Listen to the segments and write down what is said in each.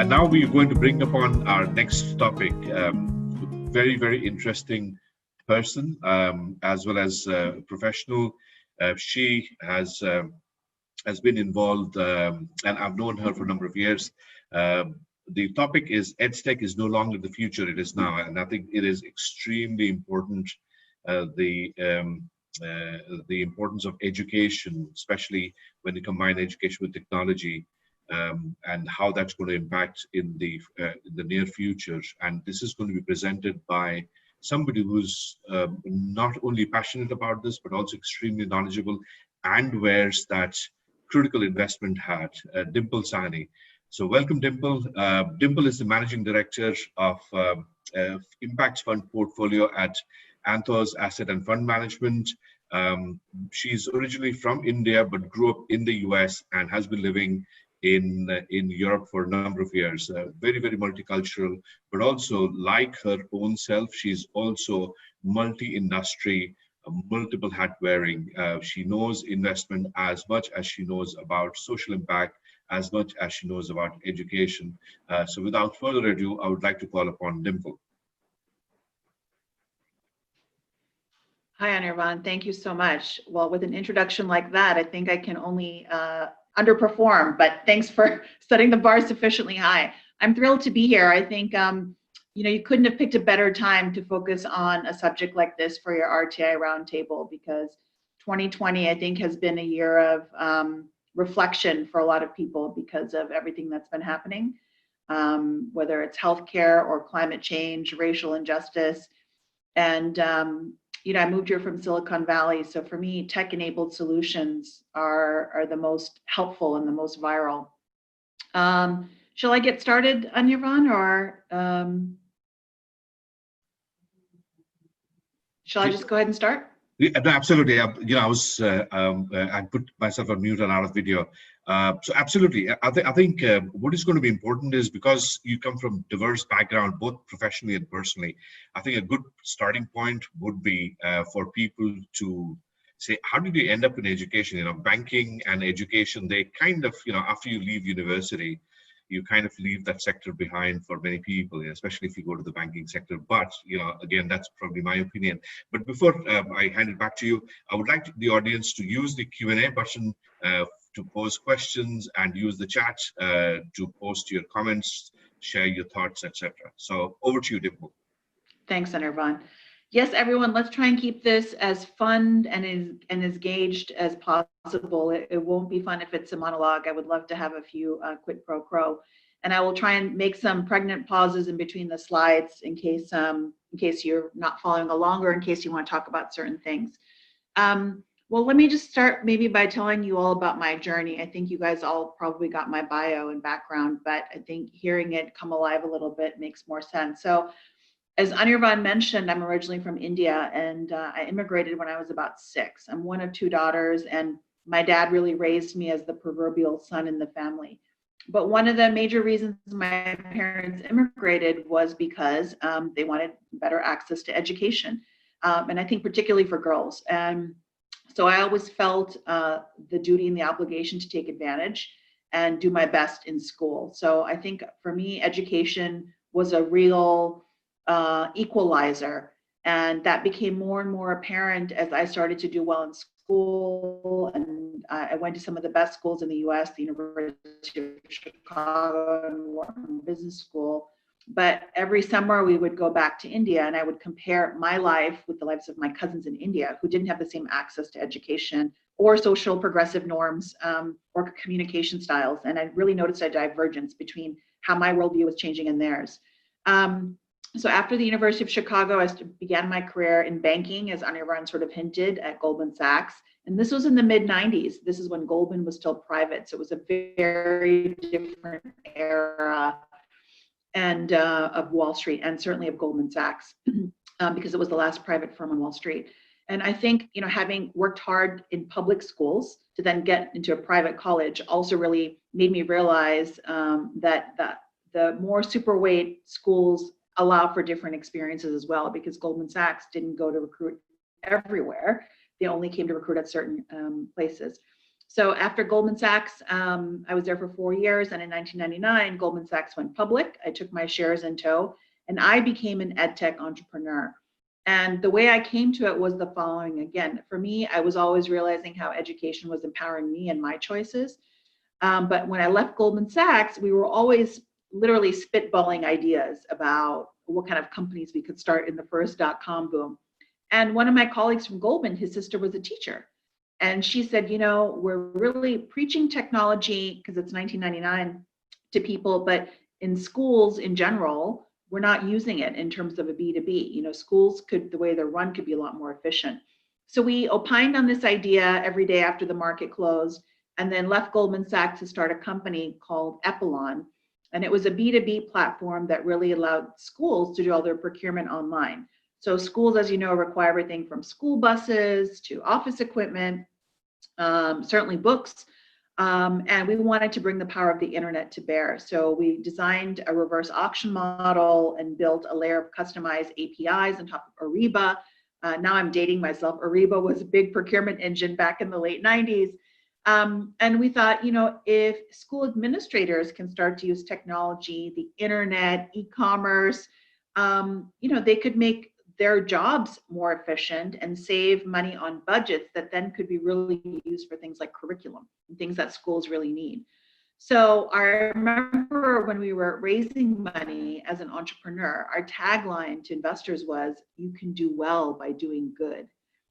And now we are going to bring upon our next topic, very, very interesting person, as well as professional. She has been involved, and I've known her for a number of years. The topic is Edtech is no longer the future, it is now. And I think it is extremely important, the importance of education, especially when you combine education with technology, and how that's going to impact in the near future. And this is going to be presented by somebody who's not only passionate about this, but also extremely knowledgeable and wears that critical investment hat, Dimple Sahni. So welcome, Dimple. Dimple is the managing director of Impact Fund Portfolio at Anthos Asset and Fund Management. She's originally from India, but grew up in the US and has been living in Europe for a number of years. Very, very multicultural, but also like her own self, she's also multi-industry, multiple hat wearing. She knows investment as much as she knows about social impact, as much as she knows about education. So without further ado, I would like to call upon Dimple. Hi, Anirvan. Thank you so much. Well, with an introduction like that, I think I can only underperform, but thanks for setting the bar sufficiently high. I'm thrilled to be here. I think you couldn't have picked a better time to focus on a subject like this for your RTI roundtable, because 2020, I think, has been a year of reflection for a lot of people because of everything that's been happening, whether it's healthcare or climate change, racial injustice. And I moved here from Silicon Valley. So for me, tech-enabled solutions are the most helpful and the most viral. Shall I get started, Anirvan, or shall I just go ahead and start? Yeah, no, absolutely. I put myself on mute and out of video. So absolutely, I think what is going to be important is, because you come from diverse background, both professionally and personally, I think a good starting point would be for people to say, how did you end up in education? Banking and education, they kind of, after you leave university, you kind of leave that sector behind for many people, especially if you go to the banking sector. But, again, that's probably my opinion. But before I hand it back to you, I would like the audience to use the Q&A button to pose questions, and use the chat to post your comments, share your thoughts, etc. So over to you, Dimple. Thanks, Anirvan. Yes, everyone, let's try and keep this as fun and as engaged as possible. It won't be fun if it's a monologue. I would love to have a few quid pro quo. And I will try and make some pregnant pauses in between the slides in case you're not following along, or in case you want to talk about certain things. Well, let me just start maybe by telling you all about my journey. I think you guys all probably got my bio and background, but I think hearing it come alive a little bit makes more sense. So, as Anirvan mentioned, I'm originally from India, and I immigrated when I was about 6. I'm one of 2 daughters, and my dad really raised me as the proverbial son in the family. But one of the major reasons my parents immigrated was because they wanted better access to education, and I think particularly for girls. And so I always felt the duty and the obligation to take advantage and do my best in school. So I think for me, education was a real equalizer, and that became more and more apparent as I started to do well in school. And I went to some of the best schools in the US, the University of Chicago and Wharton Business School. But every summer we would go back to India, and I would compare my life with the lives of my cousins in India who didn't have the same access to education or social progressive norms or communication styles. And I really noticed a divergence between how my worldview was changing and theirs. So after the University of Chicago, I began my career in banking, as Anirvan sort of hinted, at Goldman Sachs. And this was in the mid-90s. This is when Goldman was still private. So it was a very different era and of Wall Street, and certainly of Goldman Sachs, because it was the last private firm on Wall Street. And I think, having worked hard in public schools to then get into a private college also really made me realize that the more super weight schools allow for different experiences as well, because Goldman Sachs didn't go to recruit everywhere. They only came to recruit at certain places. So after Goldman Sachs, I was there for 4 years, and in 1999, Goldman Sachs went public. I took my shares in tow, and I became an EdTech entrepreneur. And the way I came to it was the following. Again, for me, I was always realizing how education was empowering me and my choices. But when I left Goldman Sachs, we were always literally spitballing ideas about what kind of companies we could start in the first dot-com boom. And one of my colleagues from Goldman, his sister was a teacher. And she said, we're really preaching technology because it's 1999 to people, but in schools in general, we're not using it in terms of a B2B. Schools the way they're run could be a lot more efficient. So we opined on this idea every day after the market closed, and then left Goldman Sachs to start a company called Epilon. And it was a B2B platform that really allowed schools to do all their procurement online. So schools, as you know, require everything from school buses to office equipment, certainly books. And we wanted to bring the power of the internet to bear. So we designed a reverse auction model and built a layer of customized APIs on top of Ariba. Now I'm dating myself. Ariba was a big procurement engine back in the late 90s. And we thought, if school administrators can start to use technology, the internet, e-commerce, they could make their jobs more efficient and save money on budgets that then could be really used for things like curriculum and things that schools really need. So I remember when we were raising money as an entrepreneur, our tagline to investors was, "You can do well by doing good."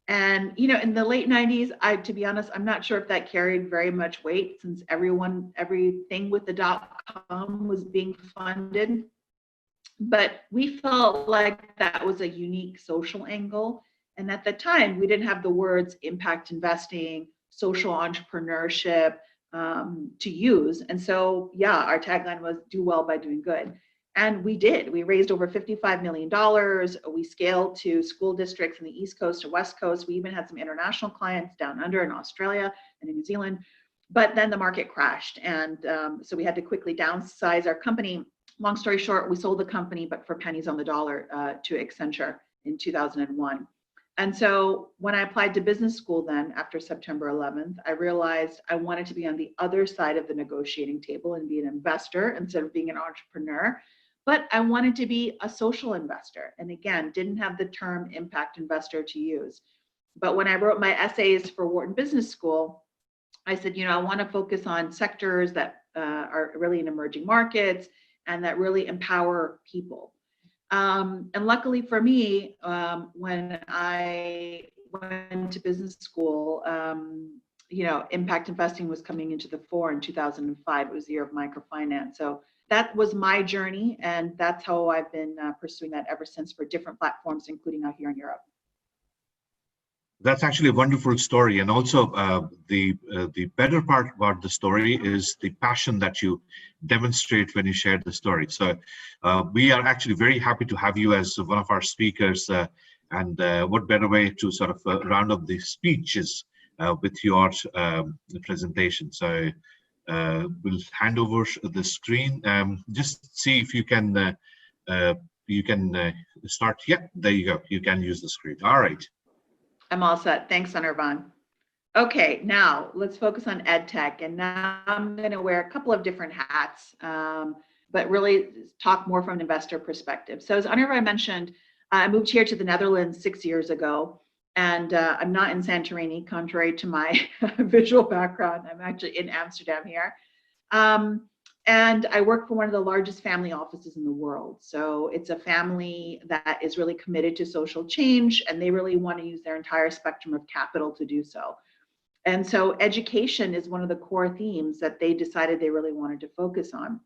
And, in the late 90s, to be honest, I'm not sure if that carried very much weight since everything with the dot-com was being funded. But we felt like that was a unique social angle. And at the time, we didn't have the words impact investing, social entrepreneurship to use. And so, our tagline was do well by doing good. And we did. We raised over $55 million. We scaled to school districts in the East Coast to West Coast. We even had some international clients down under in Australia and in New Zealand. But then the market crashed. And so we had to quickly downsize our company. Long story short, we sold the company, but for pennies on the dollar to Accenture in 2001. And so when I applied to business school then, after September 11th, I realized I wanted to be on the other side of the negotiating table and be an investor instead of being an entrepreneur. But I wanted to be a social investor. And again, didn't have the term impact investor to use. But when I wrote my essays for Wharton Business School, I said, I want to focus on sectors that are really in emerging markets and that really empower people. And luckily for me, when I went to business school, impact investing was coming into the fore in 2005. It was the year of microfinance. So that was my journey, and that's how I've been pursuing that ever since for different platforms, including out here in Europe. That's actually a wonderful story, and also the better part about the story is the passion that you demonstrate when you share the story. So we are actually very happy to have you as one of our speakers, and what better way to sort of round up the speeches with your presentation. So we'll hand over the screen. Just see if you can start. Yeah, there you go. You can use the screen. All right. I'm all set. Thanks, Anirban. Okay, now let's focus on EdTech. And now I'm going to wear a couple of different hats, but really talk more from an investor perspective. So as Anirban mentioned, I moved here to the Netherlands 6 years ago, and I'm not in Santorini, contrary to my visual background. I'm actually in Amsterdam here. And I work for one of the largest family offices in the world. So it's a family that is really committed to social change, and they really want to use their entire spectrum of capital to do so. And so education is one of the core themes that they decided they really wanted to focus on.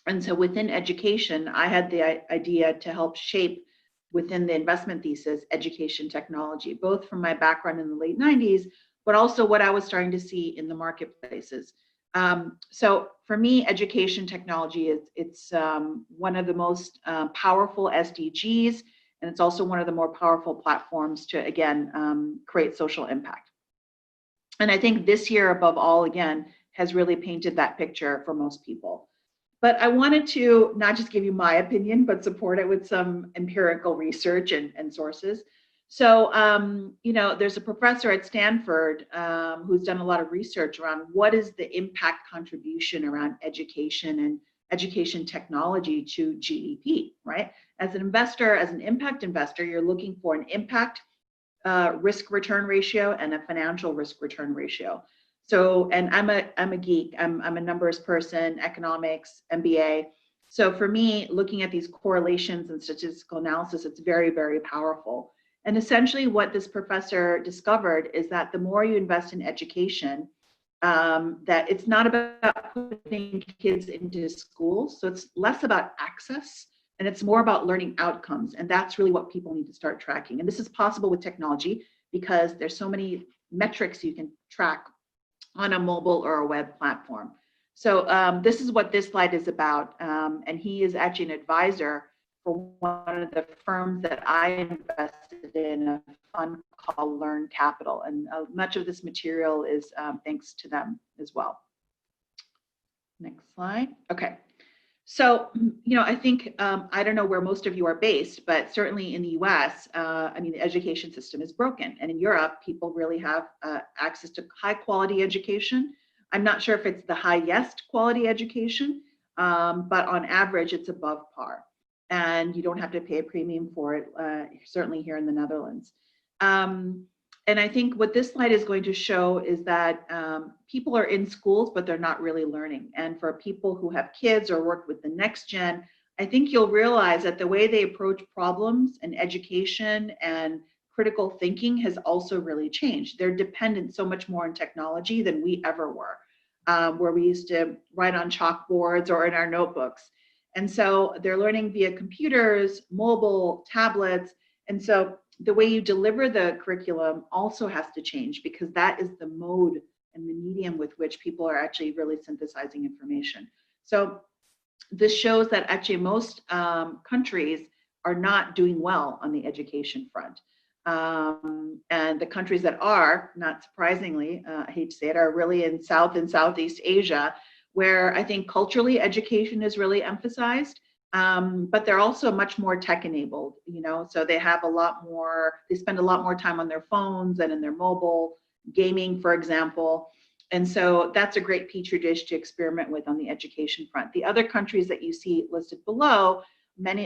And so within education, I had the idea to help shape within the investment thesis, education technology, both from my background in the late 90s, but also what I was starting to see in the marketplaces. So for me, education technology it's one of the most powerful SDGs, and it's also one of the more powerful platforms to, again, create social impact. And I think this year, above all, again, has really painted that picture for most people. But I wanted to not just give you my opinion, but support it with some empirical research and sources. So, there's a professor at Stanford who's done a lot of research around what is the impact contribution around education and education technology to GDP, right? As an investor, as an impact investor, you're looking for an impact risk return ratio and a financial risk return ratio. So, and I'm a geek. I'm a numbers person, economics, MBA. So for me, looking at these correlations and statistical analysis, it's very, very powerful. And essentially what this professor discovered is that the more you invest in education, that it's not about putting kids into schools. So it's less about access and it's more about learning outcomes. And that's really what people need to start tracking. And this is possible with technology because there's so many metrics you can track on a mobile or a web platform. So this is what this slide is about. And he is actually an advisor for one of the firms that I invested in, a fund called Learn Capital. And much of this material is thanks to them as well. Next slide. Okay. So, I think, I don't know where most of you are based, but certainly in the US, the education system is broken. And in Europe, people really have access to high quality education. I'm not sure if it's the highest quality education, but on average, it's above par. And you don't have to pay a premium for it, certainly here in the Netherlands. And I think what this slide is going to show is that people are in schools, but they're not really learning. And for people who have kids or work with the next gen, I think you'll realize that the way they approach problems and education and critical thinking has also really changed. They're dependent so much more on technology than we ever were, where we used to write on chalkboards or in our notebooks. And so they're learning via computers, mobile, tablets. And so the way you deliver the curriculum also has to change because that is the mode and the medium with which people are actually really synthesizing information. So this shows that actually most countries are not doing well on the education front. And the countries that are, not surprisingly, I hate to say it, are really in South and Southeast Asia, where I think culturally education is really emphasized. But they're also much more tech enabled, so they have they spend a lot more time on their phones and in their mobile gaming, for example. And so that's a great petri dish to experiment with on the education front. The other countries that you see listed below,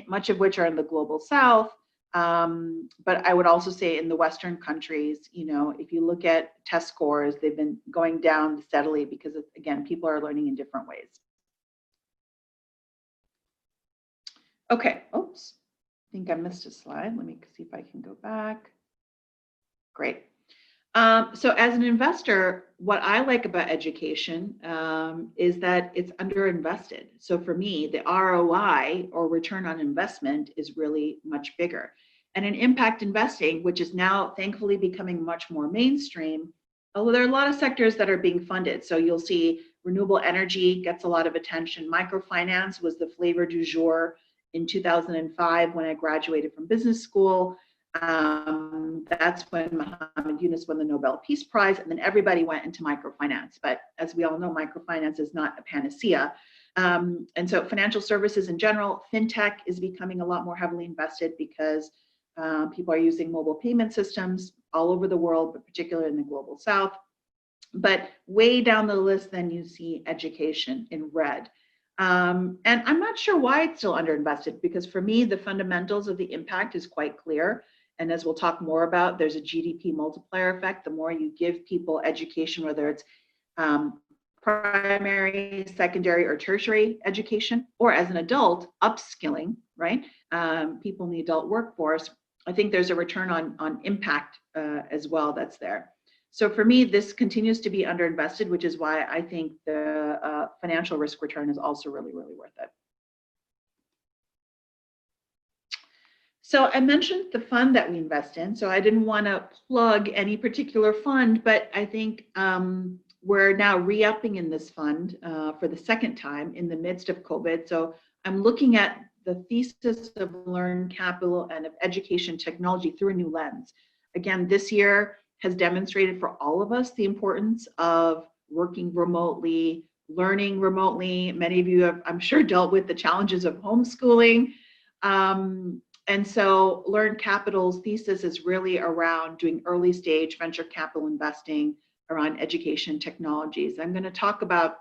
much of which are in the global South, but I would also say in the Western countries, if you look at test scores, they've been going down steadily because, again, people are learning in different ways. Okay, oops, I think I missed a slide. Let me see if I can go back. Great. So as an investor, what I like about education is that it's underinvested. So for me, the ROI or return on investment is really much bigger. And in impact investing, which is now thankfully becoming much more mainstream, although there are a lot of sectors that are being funded. So you'll see renewable energy gets a lot of attention. Microfinance was the flavor du jour in 2005 when I graduated from business school. That's when Muhammad Yunus won the Nobel Peace Prize, and then everybody went into microfinance. But as we all know, microfinance is not a panacea. And so financial services in general, fintech is becoming a lot more heavily invested because people are using mobile payment systems all over the world, but particularly in the global South. But way down the list, then you see education in red. And I'm not sure why it's still underinvested, because for me, the fundamentals of the impact is quite clear. And as we'll talk more about, there's a GDP multiplier effect. The more you give people education, whether it's primary, secondary, or tertiary education, or as an adult, upskilling, right? People in the adult workforce, I think there's a return on impact as well that's there. So for me, this continues to be underinvested, which is why I think the financial risk return is also really, really worth it. So I mentioned the fund that we invest in. So I didn't want to plug any particular fund, but I think we're now re-upping in this fund for the second time in the midst of COVID. So I'm looking at the thesis of Learn Capital and of education technology through a new lens. Again, this year has demonstrated for all of us the importance of working remotely, learning remotely. Many of you have, I'm sure, dealt with the challenges of homeschooling. And so Learn Capital's thesis is really around doing early stage venture capital investing around education technologies. I'm going to talk about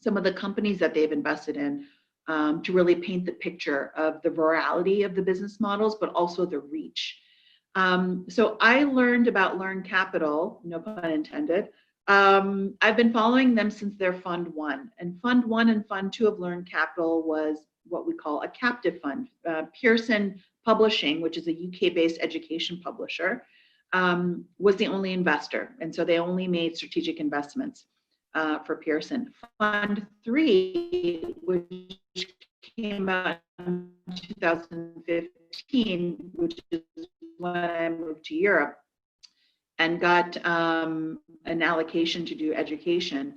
some of the companies that they've invested in to really paint the picture of the virality of the business models, but also the reach. So I learned about Learn Capital, no pun intended. I've been following them since their Fund 1. And Fund 1 and Fund 2 of Learn Capital was what we call a captive fund. Pearson Publishing, which is a UK-based education publisher, was the only investor. And so they only made strategic investments for Pearson. Fund 3, which came out in 2015, which is when I moved to Europe and got an allocation to do education,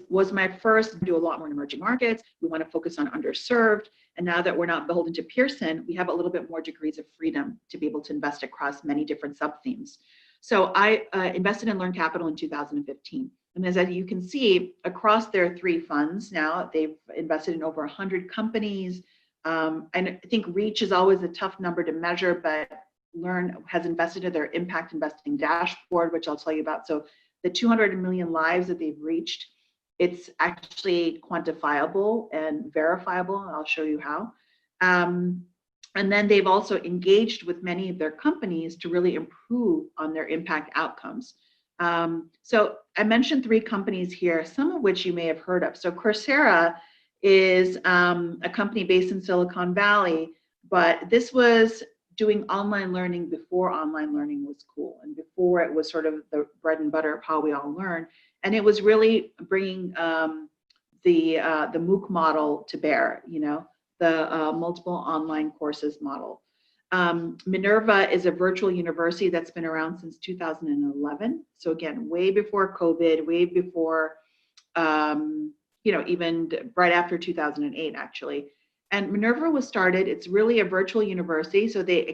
was my first to do a lot more in emerging markets. We want to focus on underserved. And now that we're not beholden to Pearson, we have a little bit more degrees of freedom to be able to invest across many different sub-themes. So I invested in Learn Capital in 2015. And as you can see, across their 3 funds now, they've invested in over 100 companies. And I think reach is always a tough number to measure, but Learn has invested in their impact investing dashboard, which I'll tell you about. So the 200 million lives that they've reached, it's actually quantifiable and verifiable, and I'll show you how. And then they've also engaged with many of their companies to really improve on their impact outcomes. So I mentioned 3 companies here, some of which you may have heard of. So Coursera is a company based in Silicon Valley, but this was doing online learning before online learning was cool and before it was sort of the bread and butter of how we all learn. And it was really bringing the MOOC model to bear, the multiple online courses model. Minerva is a virtual university that's been around since 2011. So again, way before COVID, way before, even right after 2008, actually. And Minerva was started, it's really a virtual university. So they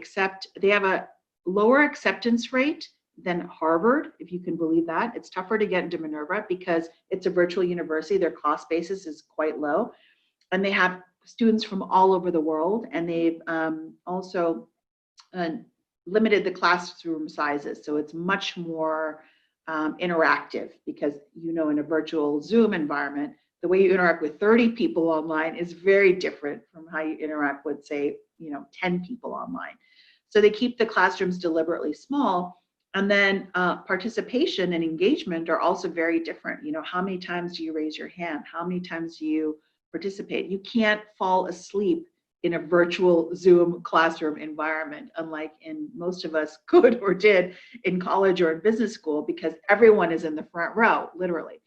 have a lower acceptance rate than Harvard, if you can believe that. It's tougher to get into Minerva because it's a virtual university. Their cost basis is quite low. And they have students from all over the world. And they've also limited the classroom sizes. So it's much more interactive because, in a virtual Zoom environment, the way you interact with 30 people online is very different from how you interact with, say, 10 people online. So they keep the classrooms deliberately small. And then participation and engagement are also very different. How many times do you raise your hand? How many times do you participate? You can't fall asleep in a virtual Zoom classroom environment, unlike in most of us could or did in college or in business school, because everyone is in the front row, literally.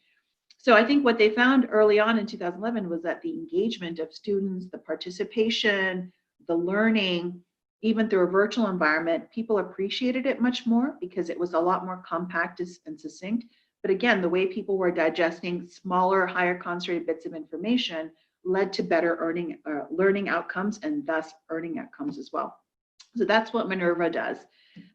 So I think what they found early on in 2011 was that the engagement of students, the participation, the learning, even through a virtual environment, people appreciated it much more because it was a lot more compact and succinct. But again, the way people were digesting smaller, higher concentrated bits of information led to better learning outcomes and thus earning outcomes as well. So that's what Minerva does.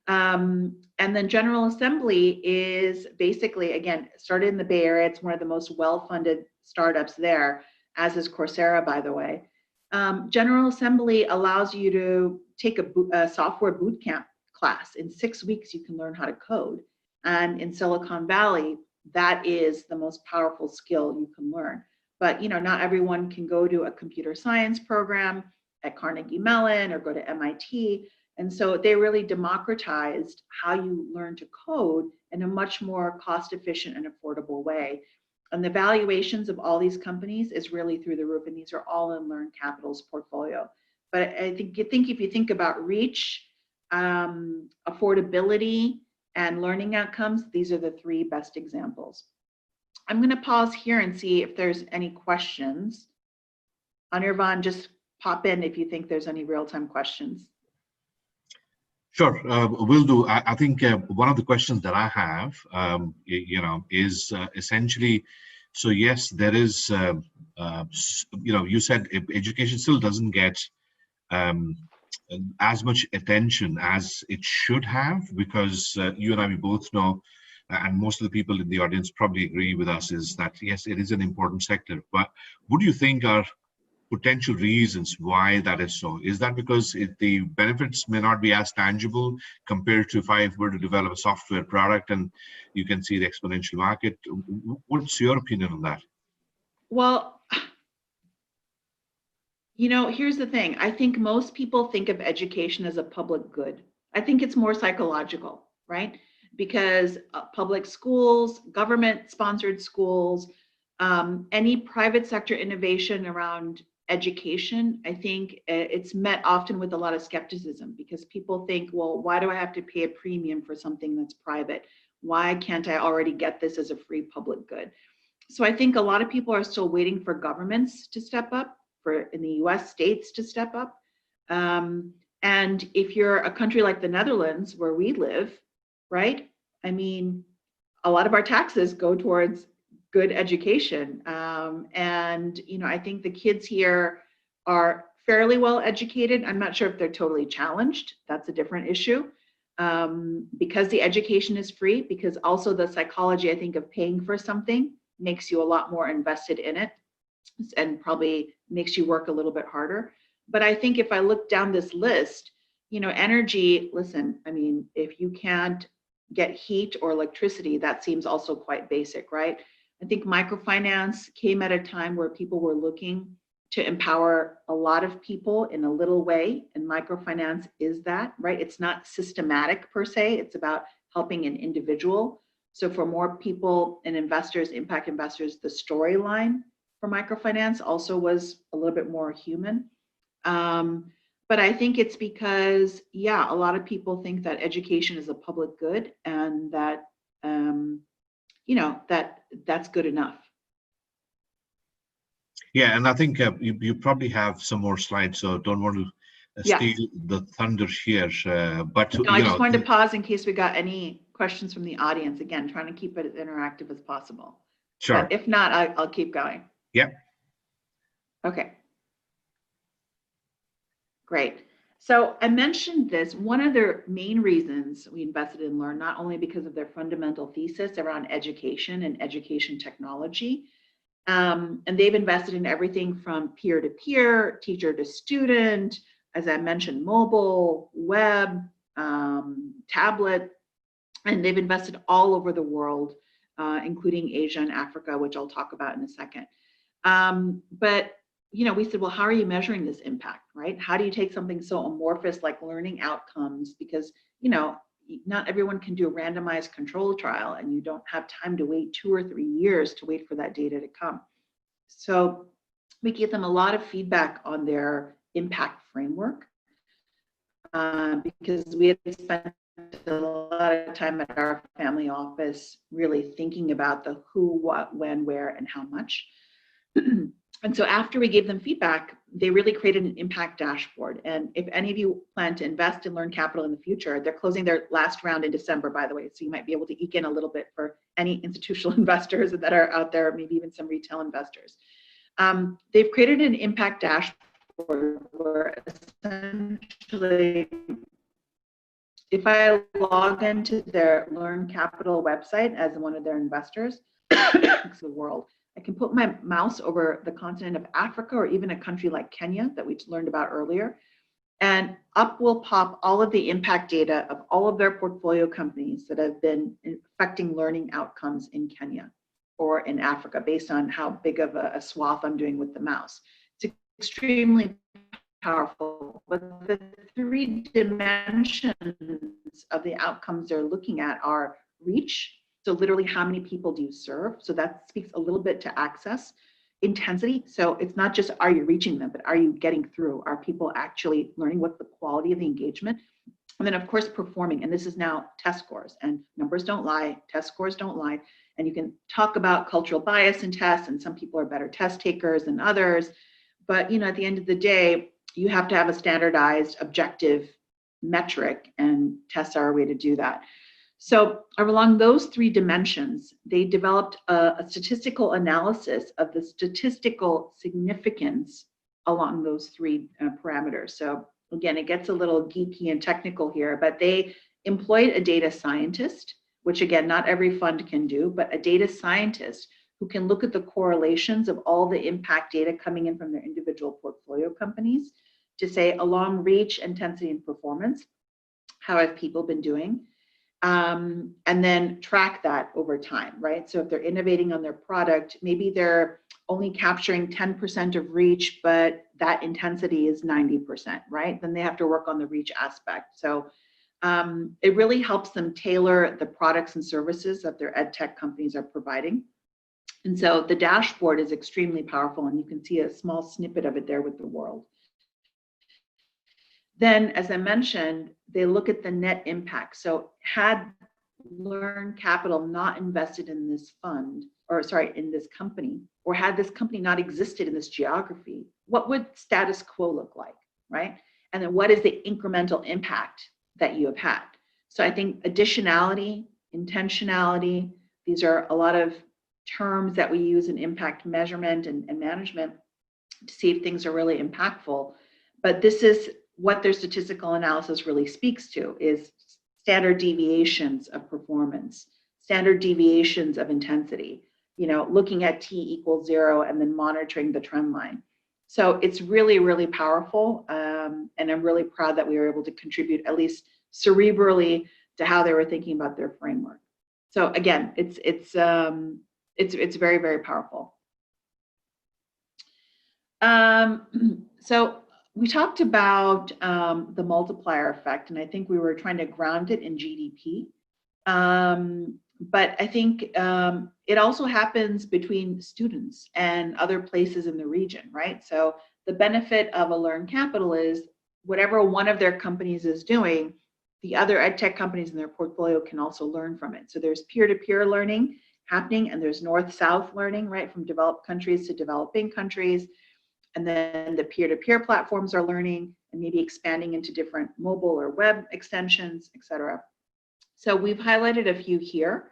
And then General Assembly is basically, again, started in the Bay Area. It's one of the most well-funded startups there, as is Coursera, by the way. General Assembly allows you to take a software bootcamp class. In 6 weeks, you can learn how to code. And in Silicon Valley, that is the most powerful skill you can learn. But not everyone can go to a computer science program at Carnegie Mellon or go to MIT. And so they really democratized how you learn to code in a much more cost-efficient and affordable way. And the valuations of all these companies is really through the roof, and these are all in Learn Capital's portfolio. But I think if you think about reach, affordability, and learning outcomes, these are the 3 best examples. I'm going to pause here and see if there's any questions. Anirvan, just pop in if you think there's any real-time questions. Sure, will do. I think one of the questions that I have, is essentially, so yes, there is, you said education still doesn't get as much attention as it should have, because you and I, we both know, and most of the people in the audience probably agree with us, is that yes, it is an important sector. But what do you think are potential reasons why that is so? Is that because the benefits may not be as tangible compared to if I were to develop a software product and you can see the exponential market? What's your opinion on that? Well, you know, here's the thing. I think most people think of education as a public good. I think it's more psychological, right? Because public schools, government-sponsored schools, any private sector innovation around education, I think it's met often with a lot of skepticism because people think, well, why do I have to pay a premium for something that's private? Why can't I already get this as a free public good? So I think a lot of people are still waiting for governments to step up, for in the US, states to step up. And if you're a country like the Netherlands, where we live, right? I mean, a lot of our taxes go towards good education. And, you know, I think the kids here are fairly well educated. I'm not sure if they're totally challenged. That's a different issue. Because the education is free, because also the psychology, I think, of paying for something makes you a lot more invested in it and probably makes you work a little bit harder. But I think if I look down this list, you know, energy, listen, I mean, if you can't get heat or electricity, that seems also quite basic, right? I think microfinance came at a time where people were looking to empower a lot of people in a little way, and microfinance is that, right? It's not systematic per se, it's about helping an individual. So for more people and investors, impact investors, the storyline for microfinance also was a little bit more human. But I think it's because, yeah, a lot of people think that education is a public good and that, you know, that's good enough. Yeah, and I think you probably have some more slides, so don't want to steal the thunder here. But no, I just wanted to pause in case we got any questions from the audience. Again, trying to keep it as interactive as possible. Sure. But if not, I'll keep going. Yeah. Okay. Great. So I mentioned this, one of the main reasons we invested in Learn, not only because of their fundamental thesis around education and education technology, and they've invested in everything from peer-to-peer, teacher to student, as I mentioned, mobile, web, tablet, and they've invested all over the world, including Asia and Africa, which I'll talk about in a second. But you know, we said, well, how are you measuring this impact, right? How do you take something so amorphous like learning outcomes? Because, you know, not everyone can do a randomized control trial and you don't have time to wait 2 or 3 years to wait for that data to come. So we give them a lot of feedback on their impact framework because we had spent a lot of time at our family office really thinking about the who, what, when, where, and how much. And so after we gave them feedback, they really created an impact dashboard. And if any of you plan to invest in Learn Capital in the future, they're closing their last round in December, by the way. So you might be able to eke in a little bit for any institutional investors that are out there, maybe even some retail investors. They've created an impact dashboard where essentially, if I log into their Learn Capital website as one of their investors, the world, I can put my mouse over the continent of Africa or even a country like Kenya that we learned about earlier, and up will pop all of the impact data of all of their portfolio companies that have been affecting learning outcomes in Kenya or in Africa based on how big of a swath I'm doing with the mouse. It's extremely powerful, but the 3 dimensions of the outcomes they're looking at are reach. So literally, how many people do you serve? So that speaks a little bit to access. Intensity, so it's not just are you reaching them, but are you getting through? Are people actually learning? What's the quality of the engagement? And then of course, performing, and this is now test scores, and numbers don't lie, test scores don't lie. And you can talk about cultural bias in tests, and some people are better test takers than others. But you know, at the end of the day, you have to have a standardized, objective metric, and tests are a way to do that. So along those 3 dimensions, they developed a statistical analysis of the statistical significance along those 3 parameters. So again, it gets a little geeky and technical here, but they employed a data scientist, which again, not every fund can do, but a data scientist who can look at the correlations of all the impact data coming in from their individual portfolio companies to say, along reach, intensity, and performance, how have people been doing? And then track that over time, right? So if they're innovating on their product, maybe they're only capturing 10% of reach, but that intensity is 90%, right? Then they have to work on the reach aspect. So it really helps them tailor the products and services that their ed tech companies are providing. And so the dashboard is extremely powerful, and you can see a small snippet of it there with the world. Then, as I mentioned, they look at the net impact. So had Learn Capital not invested in this fund, or sorry, in this company, or had this company not existed in this geography, what would status quo look like, right? And then what is the incremental impact that you have had? So I think additionality, intentionality, these are a lot of terms that we use in impact measurement and management to see if things are really impactful. But this is what their statistical analysis really speaks to, is standard deviations of performance, standard deviations of intensity, looking at T equals 0 and then monitoring the trend line. So it's really, really powerful. And I'm really proud that we were able to contribute, at least cerebrally, to how they were thinking about their framework. So again, it's very, very powerful. So we talked about the multiplier effect, and I think we were trying to ground it in GDP. But I think it also happens between students and other places in the region, right? So the benefit of a Learn Capital is whatever one of their companies is doing, the other ed tech companies in their portfolio can also learn from it. So there's peer-to-peer learning happening, and there's north-south learning, right, from developed countries to developing countries. And then the peer-to-peer platforms are learning and maybe expanding into different mobile or web extensions, et cetera. So we've highlighted a few here.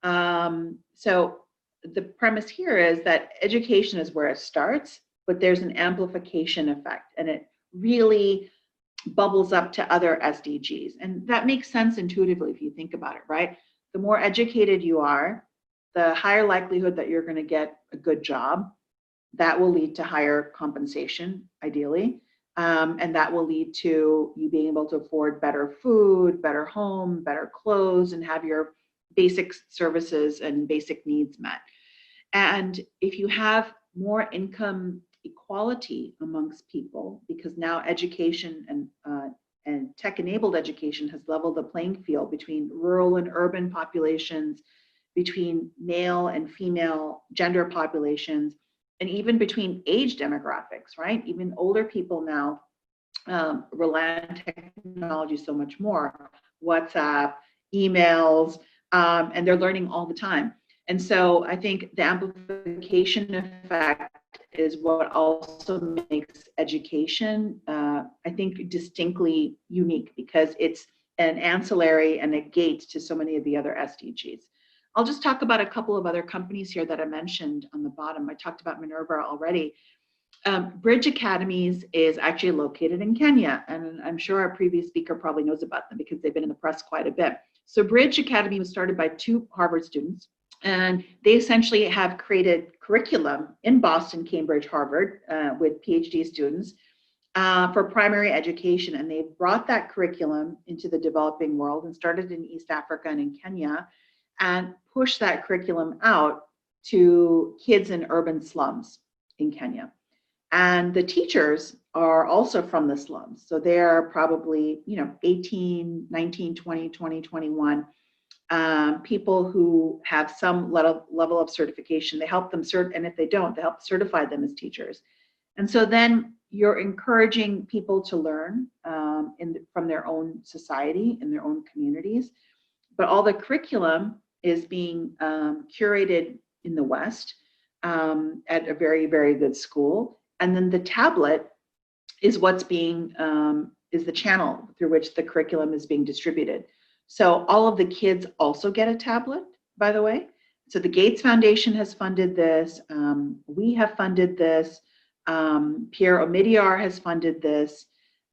So the premise here is that education is where it starts, but there's an amplification effect, and it really bubbles up to other SDGs. And that makes sense intuitively if you think about it, right? The more educated you are, the higher likelihood that you're going to get a good job. That will lead to higher compensation, ideally. And that will lead to you being able to afford better food, better home, better clothes, and have your basic services and basic needs met. And if you have more income equality amongst people, because now education and tech-enabled education has leveled the playing field between rural and urban populations, between male and female gender populations, and even between age demographics, right? Even older people now rely on technology so much more, WhatsApp, emails, and they're learning all the time. And so I think the amplification effect is what also makes education, I think, distinctly unique, because it's an ancillary and a gate to so many of the other SDGs. I'll just talk about a couple of other companies here that I mentioned on the bottom. I talked about Minerva already. Bridge Academies is actually located in Kenya, and I'm sure our previous speaker probably knows about them because they've been in the press quite a bit. So Bridge Academy was started by 2 Harvard students, and they essentially have created curriculum in Boston, Cambridge, Harvard, with PhD students for primary education. And they've brought that curriculum into the developing world and started in East Africa and in Kenya, and push that curriculum out to kids in urban slums in Kenya. And the teachers are also from the slums. So they're probably, 18, 19, 20, 21, people who have some level of certification. They help them and if they don't, they help certify them as teachers. And so then you're encouraging people to learn from their own society and their own communities. But all the curriculum is being curated in the West at a very, very good school. And then the tablet is what's being, is the channel through which the curriculum is being distributed. So all of the kids also get a tablet, by the way. So the Gates Foundation has funded this. We have funded this. Pierre Omidyar has funded this.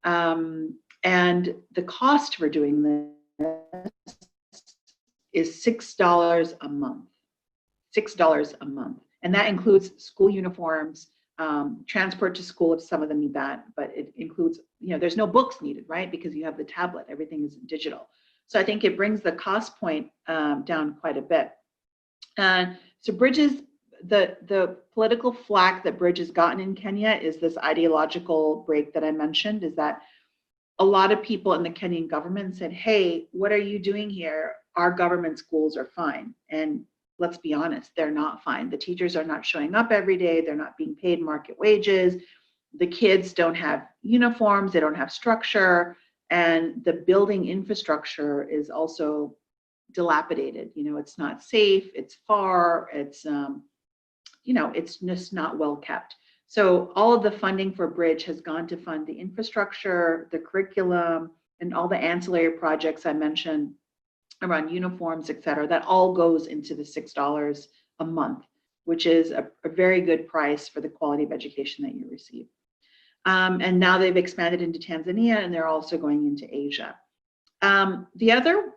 And the cost for doing this is $6 a month. $6 a month. And that includes school uniforms, transport to school if some of them need that, but it includes, there's no books needed, right? Because you have the tablet, everything is digital. So I think it brings the cost point down quite a bit. So Bridges, the political flack that Bridge has gotten in Kenya is this ideological break that I mentioned, is that a lot of people in the Kenyan government said, hey, what are you doing here? Our government schools are fine. And let's be honest, they're not fine. The teachers are not showing up every day. They're not being paid market wages. The kids don't have uniforms. They don't have structure. And the building infrastructure is also dilapidated. It's not safe. It's far. It's, it's just not well kept. So all of the funding for Bridge has gone to fund the infrastructure, the curriculum, and all the ancillary projects I mentioned around uniforms, et cetera. That all goes into the $6 a month, which is a very good price for the quality of education that you receive. And now they've expanded into Tanzania, and they're also going into Asia. The other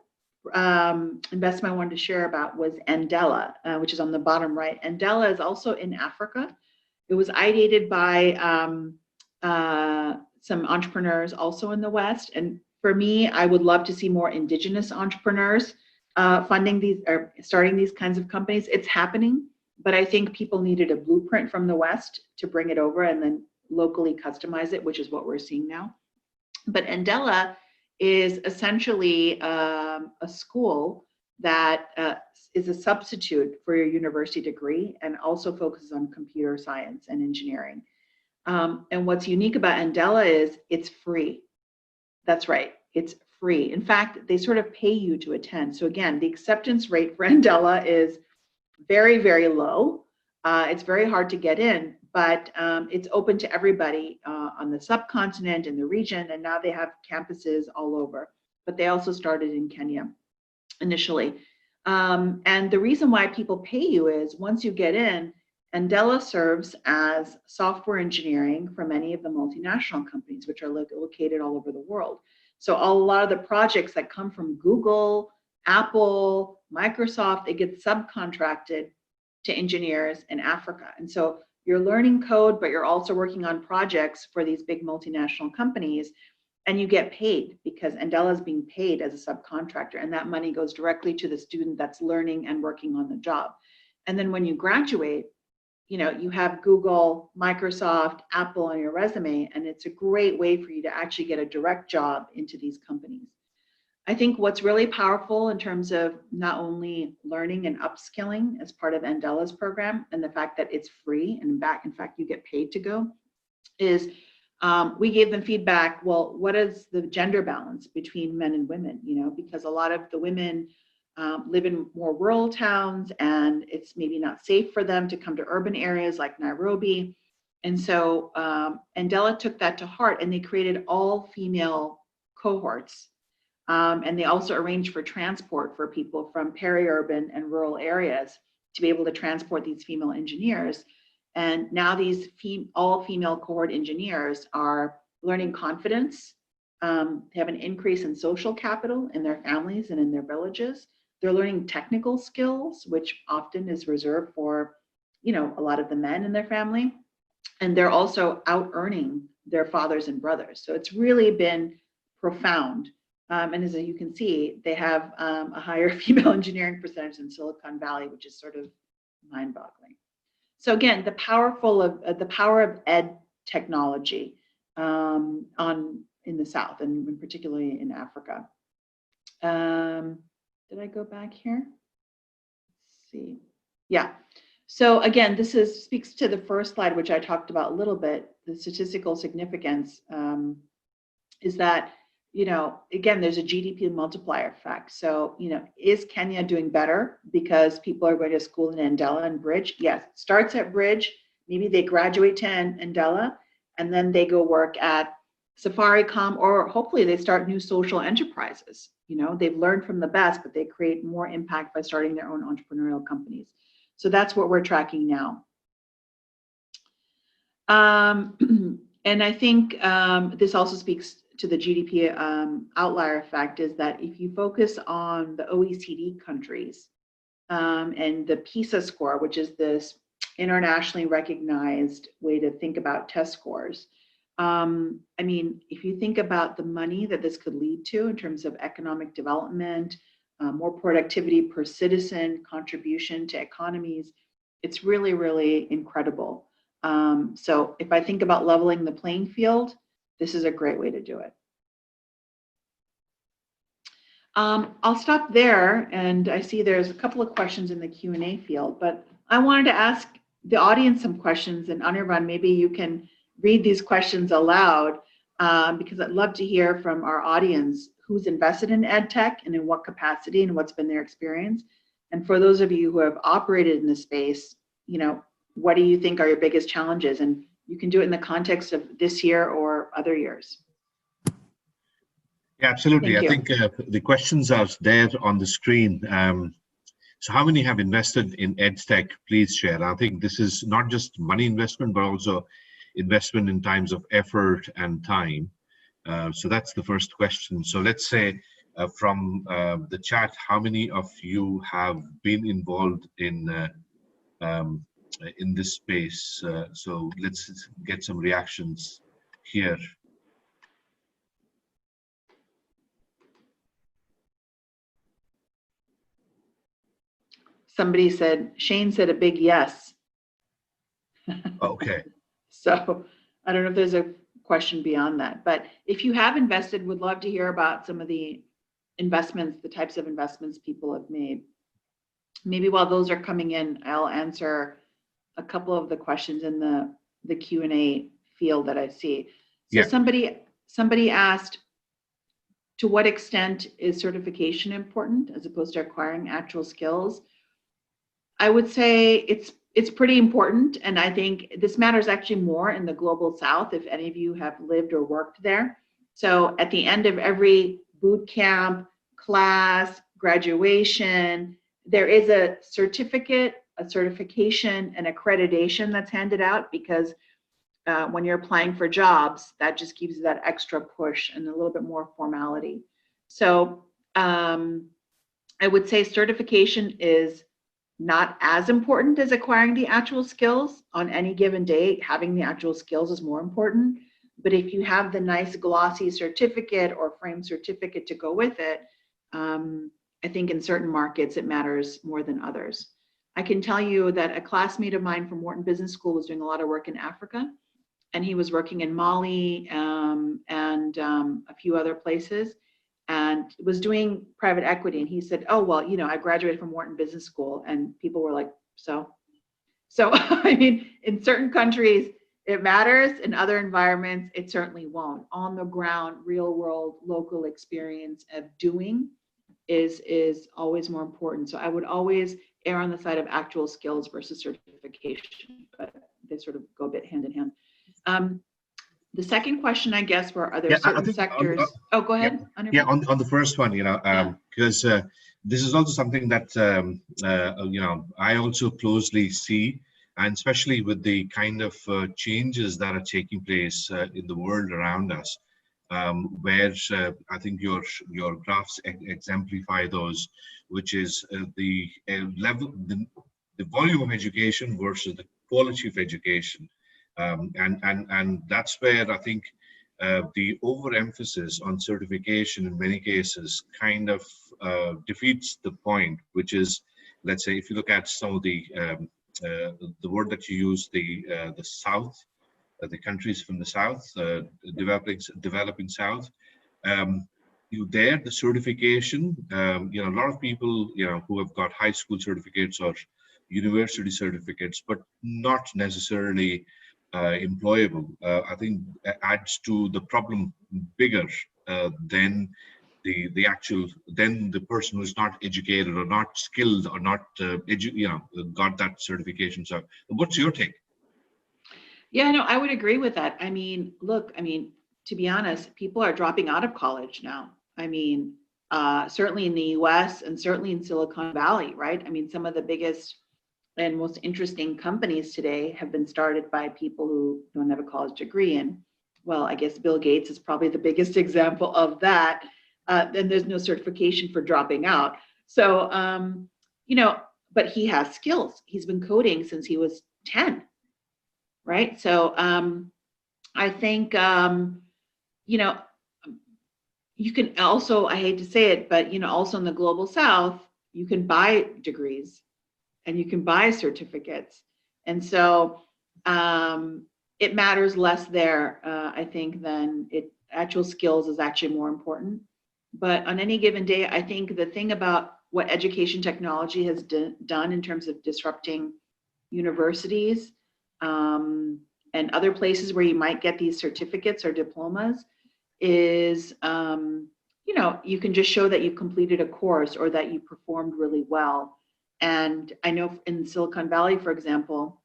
investment I wanted to share about was Andela, which is on the bottom right. Andela is also in Africa. It was ideated by some entrepreneurs also in the West. And for me, I would love to see more indigenous entrepreneurs funding these or starting these kinds of companies. It's happening, but I think people needed a blueprint from the West to bring it over and then locally customize it, which is what we're seeing now. But Andela is essentially a school that is a substitute for your university degree and also focuses on computer science and engineering. And what's unique about Andela is it's free. That's right, it's free. In fact, they sort of pay you to attend. So again, the acceptance rate for Andela is very, very low. It's very hard to get in, but it's open to everybody on the subcontinent, in the region, and now they have campuses all over. But they also started in Kenya initially. And the reason why people pay you is once you get in, Andela serves as software engineering for many of the multinational companies, which are located all over the world. So a lot of the projects that come from Google, Apple, Microsoft, they get subcontracted to engineers in Africa. And so you're learning code, but you're also working on projects for these big multinational companies, and you get paid because Andela is being paid as a subcontractor, and that money goes directly to the student that's learning and working on the job. And then when you graduate, you have Google, Microsoft, Apple on your resume, and it's a great way for you to actually get a direct job into these companies. I think what's really powerful in terms of not only learning and upskilling as part of Andela's program and the fact that it's free and in fact, you get paid to go, is we gave them feedback. Well, what is the gender balance between men and women? Because a lot of the women live in more rural towns and it's maybe not safe for them to come to urban areas like Nairobi. And so Andela took that to heart and they created all female cohorts. And they also arranged for transport for people from peri-urban and rural areas to be able to transport these female engineers. And now these all female cohort engineers are learning confidence. They have an increase in social capital in their families and in their villages. They're learning technical skills, which often is reserved for, a lot of the men in their family. And they're also out earning their fathers and brothers. So it's really been profound. And as you can see, they have a higher female engineering percentage in Silicon Valley, which is sort of mind-boggling. So again, the power of ed technology in the South, and particularly in Africa. Did I go back here? Let's see. Yeah. So again, this speaks to the first slide, which I talked about a little bit. The statistical significance is that, again, there's a GDP multiplier effect. So, is Kenya doing better because people are going to school in Andela and Bridge? Yes, it starts at Bridge. Maybe they graduate to Andela and then they go work at Safaricom, or hopefully they start new social enterprises. They've learned from the best, but they create more impact by starting their own entrepreneurial companies. So that's what we're tracking now. And I think this also speaks to the GDP outlier effect, is that if you focus on the OECD countries, and the PISA score, which is this internationally recognized way to think about test scores. I mean, if you think about the money that this could lead to in terms of economic development, more productivity per citizen, contribution to economies, it's really, really incredible. So if I think about leveling the playing field, this is a great way to do it. I'll stop there, and I see there's a couple of questions in the Q&A field, but I wanted to ask the audience some questions, and Anirban, maybe you can read these questions aloud, because I'd love to hear from our audience who's invested in EdTech and in what capacity and what's been their experience. And for those of you who have operated in this space, you know, what do you think are your biggest challenges? And you can do it in the context of this year or other years. Yeah, absolutely. I think the questions are there on the screen. So how many have invested in EdTech? Please share. I think this is not just money investment, but also investment in times of effort and time. So that's the first question. So let's say from the chat, how many of you have been involved in this space? So let's get some reactions here. Somebody said, Shane said a big yes. Okay. So I don't know if there's a question beyond that, but if you have invested, would love to hear about some of the investments, the types of investments people have made. Maybe while those are coming in, I'll answer a couple of the questions in the Q&A field that I see. So yeah. Somebody asked, to what extent is certification important as opposed to acquiring actual skills? I would say it's pretty important, and I think this matters actually more in the global South if any of you have lived or worked there. So at the end of every boot camp, class, graduation, there is a certificate, a certification, and accreditation that's handed out, because when you're applying for jobs, that just gives you that extra push and a little bit more formality. So I would say certification is not as important as acquiring the actual skills. On any given day, having the actual skills is more important. But if you have the nice glossy certificate or frame certificate to go with it, I think in certain markets it matters more than others. I can tell you that a classmate of mine from Wharton Business School was doing a lot of work in Africa, and he was working in Mali and a few other places, and was doing private equity. And he said, oh, well, you know, I graduated from Wharton Business School. And people were like, so I mean, in certain countries, it matters. In other environments, it certainly won't. On the ground, real world, local experience of doing is always more important. So I would always err on the side of actual skills versus certification, but they sort of go a bit hand in hand. The second question, I guess, were, are there certain sectors? Oh, go ahead. Yeah, on the first one, you know, because this is also something that, you know, I also closely see, and especially with the kind of changes that are taking place in the world around us, where I think your graphs exemplify those, which is the level, the volume of education versus the quality of education. And that's where I think the overemphasis on certification in many cases kind of defeats the point, which is, let's say, if you look at some of the word that you use, the South, the countries from the South, developing South, the certification, you know, a lot of people, you know, who have got high school certificates or university certificates, but not necessarily employable, I think adds to the problem bigger than the person who's not educated or not skilled or not got that certification. So what's your take? Yeah, no, I would agree with that. I mean, look, I mean, to be honest, people are dropping out of college now. I mean, certainly in the US and certainly in Silicon Valley, right? I mean, some of the biggest and most interesting companies today have been started by people who don't have a college degree. And well, I guess Bill Gates is probably the biggest example of that. Then there's no certification for dropping out. So, you know, but he has skills. He's been coding since he was 10, right? So I think, you know, you can also, I hate to say it, but, you know, also in the global South, you can buy degrees and you can buy certificates. And so it matters less there, I think, than actual skills is actually more important. But on any given day, I think the thing about what education technology has done in terms of disrupting universities and other places where you might get these certificates or diplomas is, you know, you can just show that you completed a course or that you performed really well. And I know in Silicon Valley, for example,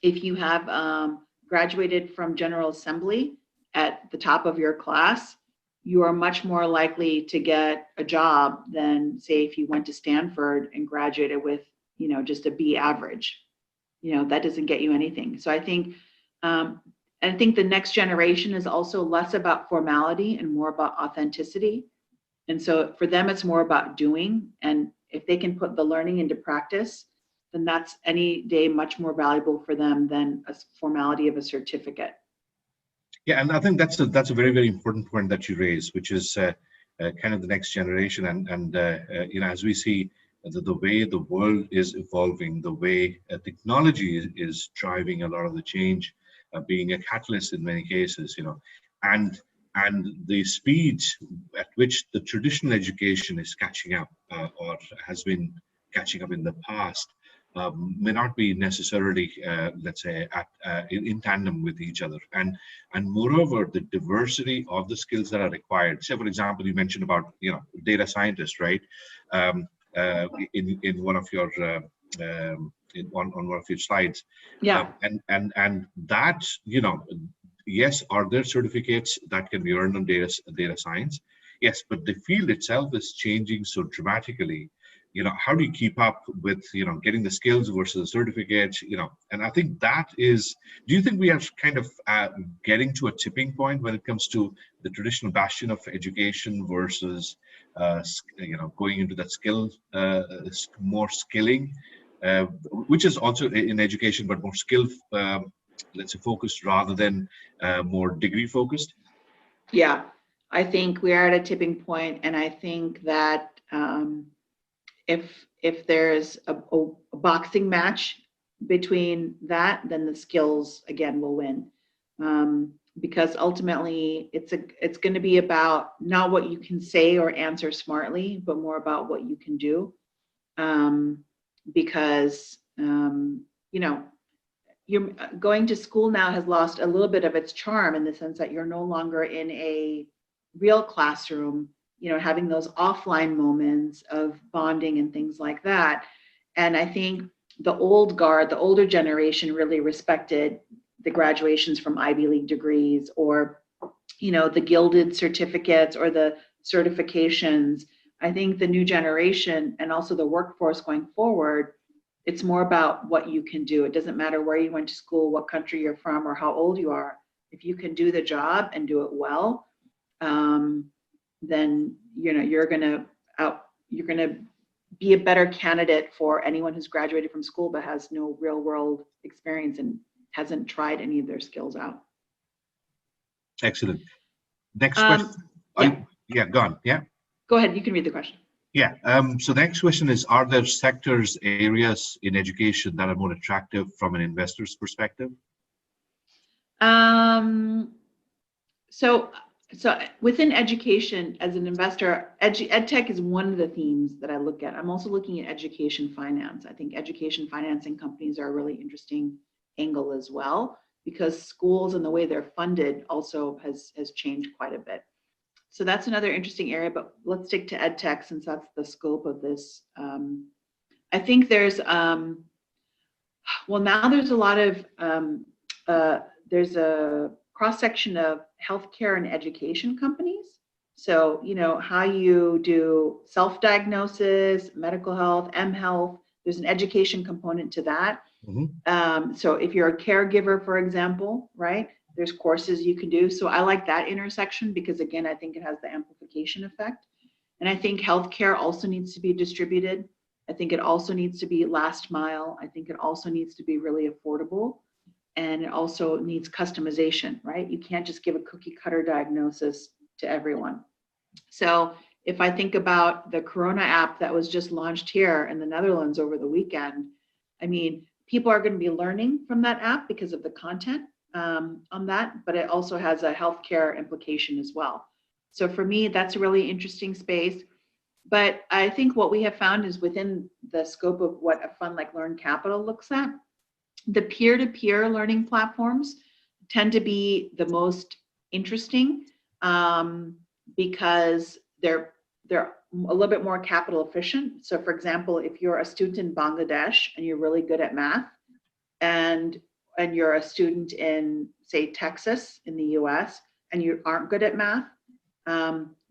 if you have graduated from General Assembly at the top of your class, you are much more likely to get a job than, say, if you went to Stanford and graduated with, you know, just a B average. You know, that doesn't get you anything. So I think the next generation is also less about formality and more about authenticity. And so for them, it's more about doing. And if they can put the learning into practice, then that's any day much more valuable for them than a formality of a certificate. Yeah, and I think that's a very, very important point that you raise, which is kind of the next generation, and you know, as we see the way the world is evolving, the way technology is driving a lot of the change, being a catalyst in many cases, you know, and the speed at which the traditional education is catching up or has been catching up in the past may not be necessarily, let's say, in tandem with each other. And moreover, the diversity of the skills that are required. Say, for example, you mentioned about, you know, data scientists, right? In one of your on one of your slides. Yeah. And that, you know, yes, are there certificates that can be earned on data science? Yes, but the field itself is changing so dramatically. You know, how do you keep up with, you know, getting the skills versus the certificates, you know? And I think that is, do you think we are kind of getting to a tipping point when it comes to the traditional bastion of education versus, you know, going into that skill, more skilling, which is also in education, but more skill, let's say, focused rather than more degree focused? Yeah, I think we are at a tipping point, and I think that if there's a boxing match between that, then the skills again will win, because ultimately it's going to be about not what you can say or answer smartly, but more about what you can do, because you know, you're going to school now has lost a little bit of its charm in the sense that you're no longer in a real classroom, you know, having those offline moments of bonding and things like that. And I think the old guard, the older generation, really respected the graduations from Ivy League degrees, or, you know, the gilded certificates or the certifications. I think the new generation and also the workforce going forward, it's more about what you can do. It doesn't matter where you went to school, what country you're from, or how old you are. If you can do the job and do it well, then, you know, you're gonna be a better candidate for anyone who's graduated from school but has no real world experience and hasn't tried any of their skills out. Excellent. Next question. Yeah, go on. Yeah. Go ahead. You can read the question. Yeah. So the next question is, are there sectors, areas in education that are more attractive from an investor's perspective? So within education, as an investor, EdTech is one of the themes that I look at. I'm also looking at education finance. I think education financing companies are a really interesting angle as well, because schools and the way they're funded also has changed quite a bit. So that's another interesting area, but let's stick to EdTech since that's the scope of this. I think there's, well, now there's a lot of, there's a cross-section of healthcare and education companies. So, you know, how you do self-diagnosis, medical health, mHealth, there's an education component to that. Mm-hmm. So if you're a caregiver, for example, right, there's courses you can do. So I like that intersection because, again, I think it has the amplification effect. And I think healthcare also needs to be distributed. I think it also needs to be last mile. I think it also needs to be really affordable. And it also needs customization, right? You can't just give a cookie cutter diagnosis to everyone. So if I think about the Corona app that was just launched here in the Netherlands over the weekend, I mean, people are going to be learning from that app because of the content on that, but it also has a healthcare implication as well. So for me, that's a really interesting space. But I think what we have found is within the scope of what a fund like Learn Capital looks at, the peer-to-peer learning platforms tend to be the most interesting because they're a little bit more capital efficient. So for example, if you're a student in Bangladesh and you're really good at math, and you're a student in, say, Texas in the US, and you aren't good at math,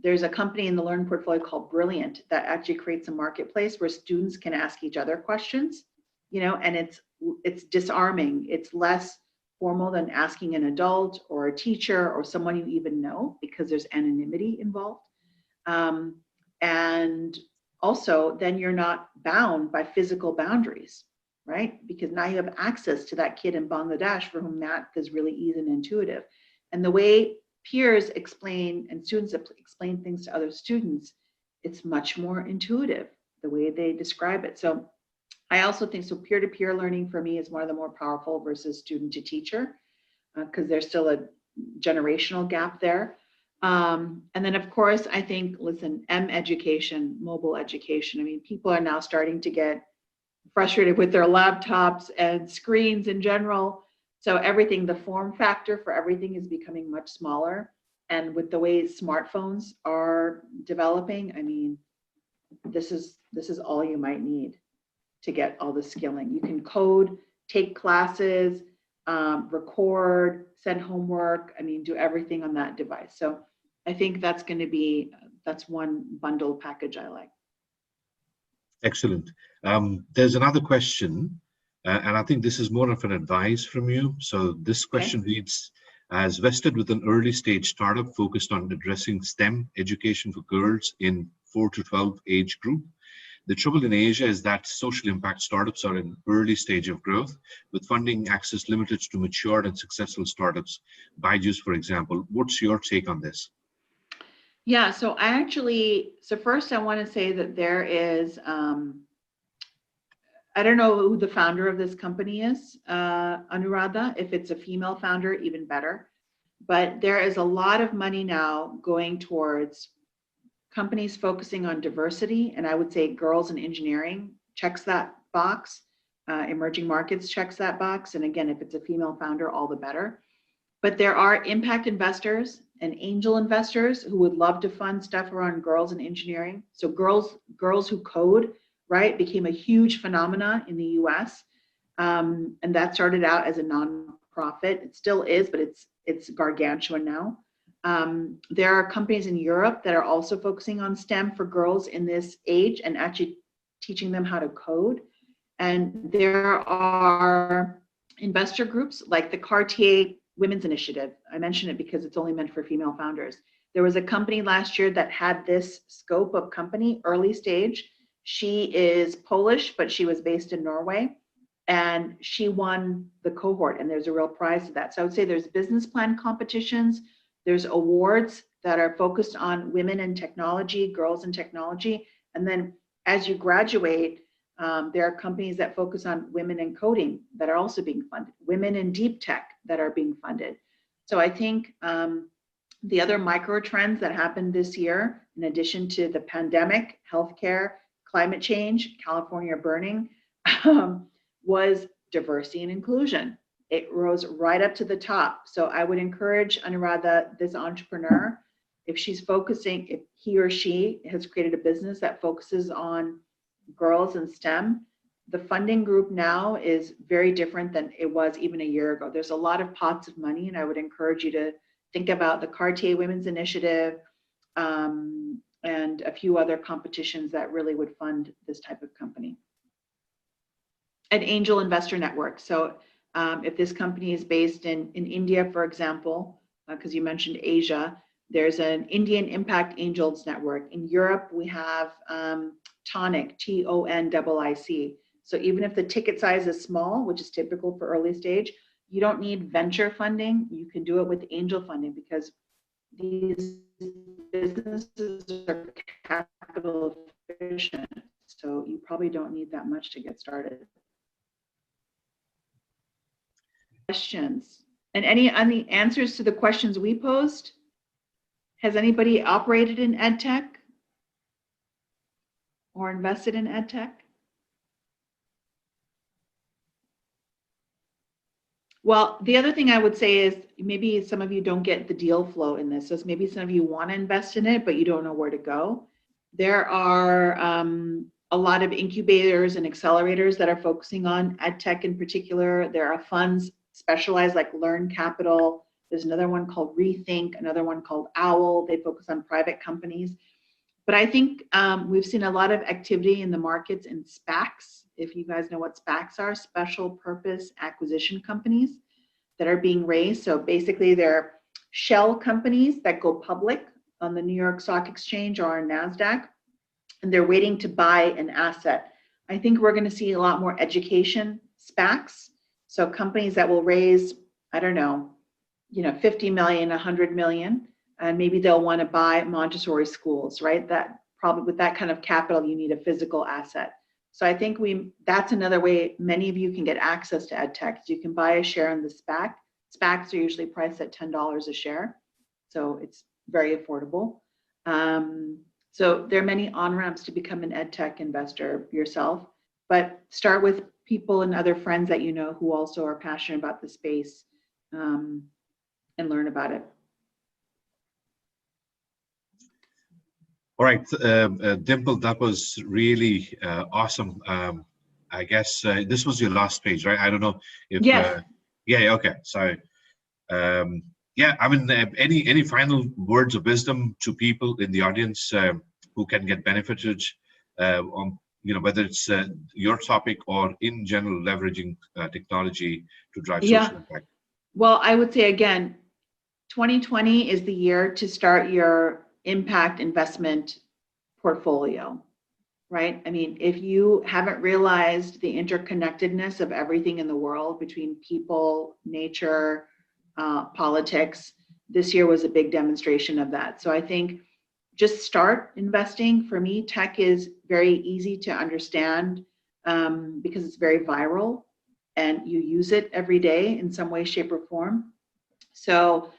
there's a company in the Learn portfolio called Brilliant that actually creates a marketplace where students can ask each other questions, and it's disarming. It's less formal than asking an adult or a teacher or someone you even know, because there's anonymity involved. And also, then you're not bound by physical boundaries, right? Because now you have access to that kid in Bangladesh for whom math is really easy and intuitive. And the way peers explain and students explain things to other students, it's much more intuitive, the way they describe it. So I also think so peer-to-peer learning for me is one of the more powerful versus student to teacher, because there's still a generational gap there. And then of course, I think, listen, education, mobile education. I mean, people are now starting to get frustrated with their laptops and screens in general. So everything, the form factor for everything is becoming much smaller. And with the way smartphones are developing, I mean, this is all you might need to get all the skilling. You can code, take classes, record, send homework, I mean, do everything on that device. So I think that's one bundle package I like. Excellent. There's another question, and I think this is more of an advice from you. So this question reads, as vested with an early stage startup focused on addressing STEM education for girls in 4 to 12 age group. The trouble in Asia is that social impact startups are in early stage of growth, with funding access limited to matured and successful startups. Byju's, for example. What's your take on this? Yeah, so first I want to say that there is, I don't know who the founder of this company is, Anuradha. If it's a female founder, even better. But there is a lot of money now going towards companies focusing on diversity, and I would say girls in engineering checks that box. Emerging markets checks that box. And again, if it's a female founder, all the better. But there are impact investors and angel investors who would love to fund stuff around girls in engineering. So girls who code, right, became a huge phenomena in the US. And that started out as a nonprofit. It still is, but it's gargantuan now. There are companies in Europe that are also focusing on STEM for girls in this age and actually teaching them how to code. And there are investor groups like the Cartier Women's Initiative. I mention it because it's only meant for female founders. There was a company last year that had this scope of company, early stage. She is Polish, but she was based in Norway. And she won the cohort, and there's a real prize to that. So I would say there's business plan competitions. There's awards that are focused on women in technology, girls in technology. And then as you graduate, there are companies that focus on women in coding that are also being funded, women in deep tech that are being funded. So I think the other micro trends that happened this year, in addition to the pandemic, healthcare, climate change, California burning, was diversity and inclusion. It rose right up to the top. So I would encourage Anuradha, this entrepreneur, if he or she has created a business that focuses on girls in STEM, the funding group now is very different than it was even a year ago. There's a lot of pots of money, and I would encourage you to think about the Cartier Women's Initiative and a few other competitions that really would fund this type of company. An angel investor network. So if this company is based in India, for example, because you mentioned Asia, there's an Indian Impact Angels Network. In Europe, we have Tonic, TONIC. So even if the ticket size is small, which is typical for early stage, you don't need venture funding. You can do it with angel funding because these businesses are capital efficient. So you probably don't need that much to get started. Questions and any answers to the questions we posed? Has anybody operated in EdTech or invested in EdTech? Well, the other thing I would say is maybe some of you don't get the deal flow in this. So maybe some of you want to invest in it, but you don't know where to go. There are a lot of incubators and accelerators that are focusing on EdTech in particular. There are funds specialized like Learn Capital. There's another one called Rethink, another one called OWL. They focus on private companies. But I think we've seen a lot of activity in the markets in SPACs. If you guys know what SPACs are, special purpose acquisition companies that are being raised. So basically they're shell companies that go public on the New York Stock Exchange or on NASDAQ, and they're waiting to buy an asset. I think we're going to see a lot more education SPACs. So companies that will raise, I don't know, 50 million, 100 million, and maybe they'll want to buy Montessori schools, right? That probably with that kind of capital, you need a physical asset. So I think that's another way many of you can get access to EdTech. You can buy a share in the SPAC. SPACs are usually priced at $10 a share. So it's very affordable. So there are many on-ramps to become an EdTech investor yourself, but start with people and other friends that you know who also are passionate about the space and learn about it. All right, Dimple, that was really awesome. I guess this was your last page, right? I don't know if. Yes. Yeah. Okay. So, yeah. I mean, any final words of wisdom to people in the audience who can get benefited on, whether it's your topic or in general leveraging technology to drive social impact. Well, I would say again, 2020 is the year to start your impact investment portfolio, right? I mean, if you haven't realized the interconnectedness of everything in the world between people, nature, politics, this year was a big demonstration of that. So I think just start investing. For me, tech is very easy to understand because it's very viral and you use it every day in some way, shape, or form. So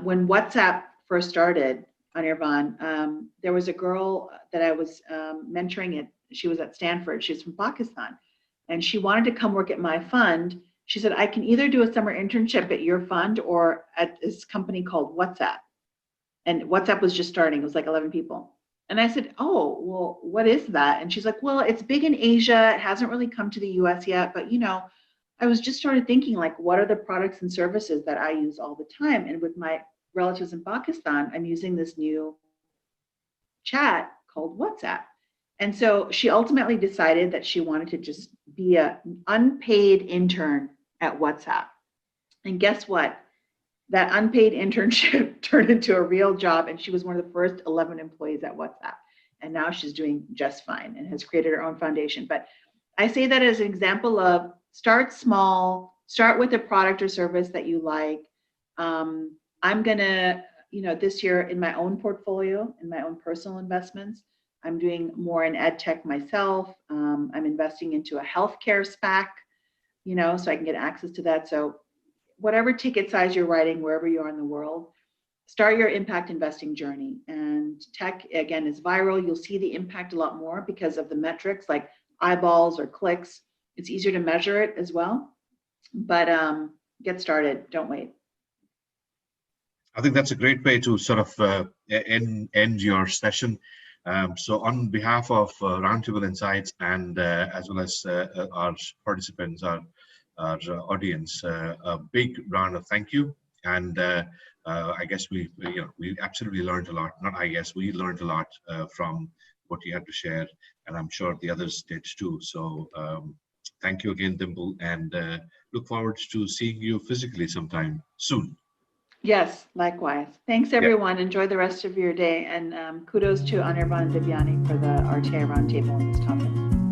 when WhatsApp first started, Anirban, there was a girl that I was mentoring. She was at Stanford. She's from Pakistan. And she wanted to come work at my fund. She said, I can either do a summer internship at your fund or at this company called WhatsApp. And WhatsApp was just starting. It was like 11 people. And I said, oh, well, what is that? And she's like, well, it's big in Asia. It hasn't really come to the US yet. But, I was just started thinking, like, what are the products and services that I use all the time? And with my relatives in Pakistan, I'm using this new chat called WhatsApp. And so she ultimately decided that she wanted to just be an unpaid intern at WhatsApp. And guess what? That unpaid internship turned into a real job. And she was one of the first 11 employees at WhatsApp. And now she's doing just fine and has created her own foundation. But I say that as an example of start small, start with a product or service that you like. I'm going to, this year in my own portfolio, in my own personal investments, I'm doing more in EdTech myself. I'm investing into a healthcare SPAC, so I can get access to that. So whatever ticket size you're writing, wherever you are in the world, start your impact investing journey. And tech, again, is viral. You'll see the impact a lot more because of the metrics like eyeballs or clicks. It's easier to measure it as well. But get started. Don't wait. I think that's a great way to sort of end your session. So on behalf of Roundtable Insights and as well as our participants, our audience, a big round of thank you. And I guess we absolutely learned a lot. Not I guess, we learned a lot from what you had to share, and I'm sure the others did too. So thank you again, Dimple, and look forward to seeing you physically sometime soon. Yes, likewise. Thanks, everyone. Enjoy the rest of your day. And kudos to Anirban and Divyani for the RTI roundtable on this topic.